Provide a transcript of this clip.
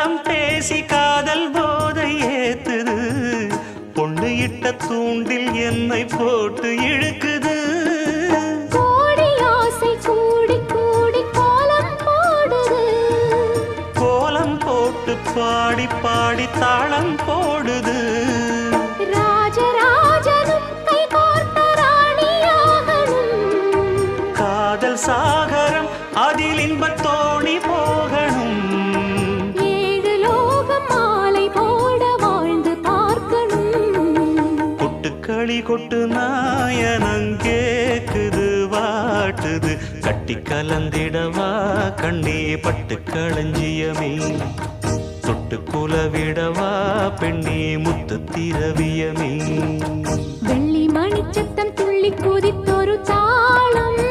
காலம் பேசி காதல் போதை ஏத்துது பொண்ணு இட்ட தூண்டில் என்னை போட்டு இழுக்குது கோடி ஆசை கூடி கூடி கோலம் போடுது கோலம் போட்டு பாடி பாடி தாளம் போடுது ராஜராஜனும் கை கோர்த்த ராணியாகணும் காதல் சாகரம் அதில் இன்பத் தோணி போகணும் ஏழு லோகம் மாலை போட வாழ்ந்து பார்க்கணும் கொட்டுக்களி கொட்டு நாயனங்கேக்குது வாட்டுது கட்டி கலந்திடவா கண்ணே பட்டு களஞ்சியமே தொட்டு குலவிடவா பெண்ணே முத்து திரவியமே வெள்ளி மணிச்சத்தம் துள்ளி குதித்தொரு தாளம்